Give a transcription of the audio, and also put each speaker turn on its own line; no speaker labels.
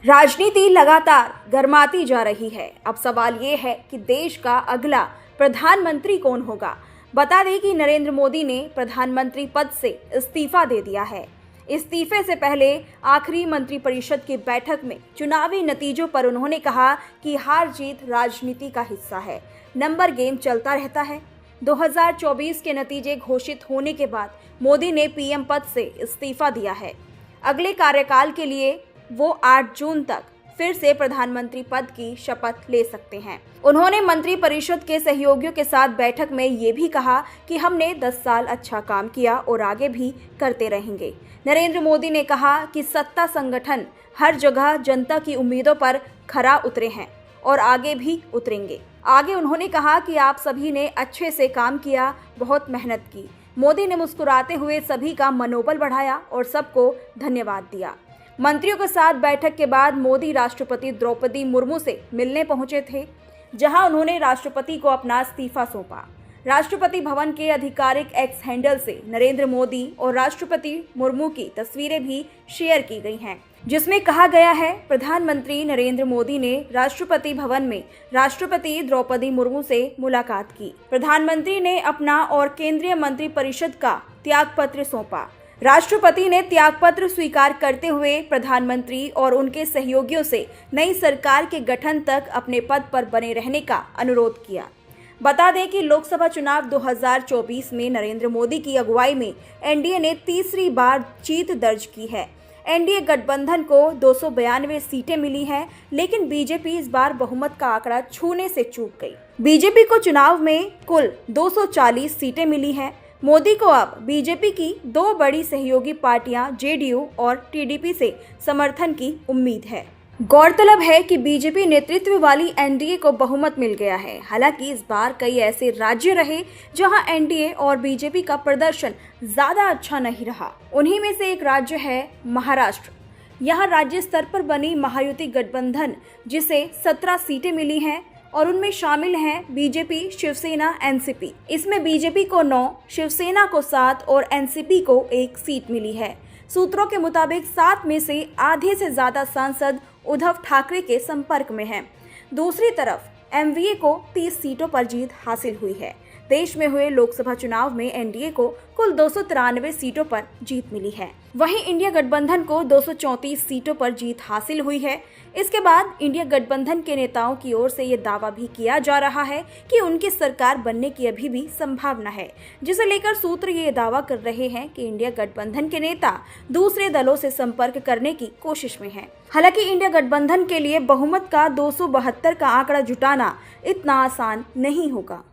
राजनीति लगातार गर्माती जा रही है। अब सवाल ये है कि देश का अगला प्रधानमंत्री कौन होगा। बता दें कि नरेंद्र मोदी ने प्रधानमंत्री पद से इस्तीफा दे दिया है। इस्तीफे से पहले आखिरी मंत्रिपरिषद की बैठक में चुनावी नतीजों पर उन्होंने कहा कि हार जीत राजनीति का हिस्सा है, नंबर गेम चलता रहता है। 2024 के नतीजे घोषित होने के बाद मोदी ने पीएम पद से इस्तीफा दिया है। अगले कार्यकाल के लिए वो 8 जून तक फिर से प्रधानमंत्री पद की शपथ ले सकते हैं। उन्होंने मंत्रिपरिषद के सहयोगियों के साथ बैठक में ये भी कहा कि हमने 10 साल अच्छा काम किया और आगे भी करते रहेंगे। नरेंद्र मोदी ने कहा कि सत्ता संगठन हर जगह जनता की उम्मीदों पर खरा उतरे हैं और आगे भी उतरेंगे। आगे उन्होंने कहा कि आप सभी ने अच्छे से काम किया, बहुत मेहनत की। मोदी ने मुस्कुराते हुए सभी का मनोबल बढ़ाया और सबको धन्यवाद दिया। मंत्रियों के साथ बैठक के बाद मोदी राष्ट्रपति द्रौपदी मुर्मू से मिलने पहुंचे थे, जहां उन्होंने राष्ट्रपति को अपना इस्तीफा सौंपा। राष्ट्रपति भवन के आधिकारिक एक्स हैंडल से नरेंद्र मोदी और राष्ट्रपति मुर्मू की तस्वीरें भी शेयर की गई हैं, जिसमें कहा गया है प्रधानमंत्री नरेंद्र मोदी ने राष्ट्रपति भवन में राष्ट्रपति द्रौपदी मुर्मू से मुलाकात की। प्रधानमंत्री ने अपना और केंद्रीय मंत्रिपरिषद का त्यागपत्र सौंपा। राष्ट्रपति ने त्यागपत्र स्वीकार करते हुए प्रधानमंत्री और उनके सहयोगियों से नई सरकार के गठन तक अपने पद पर बने रहने का अनुरोध किया। बता दें कि लोकसभा चुनाव 2024 में नरेंद्र मोदी की अगुवाई में एनडीए ने तीसरी बार जीत दर्ज की है। एनडीए गठबंधन को 292 सीटें मिली हैं, लेकिन बीजेपी इस बार बहुमत का आंकड़ा छूने से चूक गई। बीजेपी को चुनाव में कुल 240 सीटें मिली हैं। मोदी को अब बीजेपी की 2 बड़ी सहयोगी पार्टियां जेडीयू और टीडीपी से समर्थन की उम्मीद है। गौरतलब है कि बीजेपी नेतृत्व वाली एनडीए को बहुमत मिल गया है। हालांकि इस बार कई ऐसे राज्य रहे जहां एनडीए और बीजेपी का प्रदर्शन ज्यादा अच्छा नहीं रहा। उन्हीं में से एक राज्य है महाराष्ट्र। यहां राज्य स्तर पर बनी महायुति गठबंधन, जिसे 17 सीटें मिली हैं और उनमें शामिल हैं बीजेपी, शिवसेना, एनसीपी। इसमें बीजेपी को 9, शिवसेना को 7 और एनसीपी को 1 सीट मिली है। सूत्रों के मुताबिक 7 में से आधे से ज्यादा सांसद उद्धव ठाकरे के संपर्क में हैं। दूसरी तरफ एमवीए को 30 सीटों पर जीत हासिल हुई है। देश में हुए लोकसभा चुनाव में एनडीए को कुल 293 सीटों पर जीत मिली है। वहीं इंडिया गठबंधन को 234 सीटों पर जीत हासिल हुई है। इसके बाद इंडिया गठबंधन के नेताओं की ओर से ये दावा भी किया जा रहा है कि उनकी सरकार बनने की अभी भी संभावना है, जिसे लेकर सूत्र ये दावा कर रहे हैं कि इंडिया गठबंधन के नेता दूसरे दलों से संपर्क करने की कोशिश में हैं। हालांकि इंडिया गठबंधन के लिए बहुमत का 272 का आंकड़ा जुटाना इतना आसान नहीं होगा।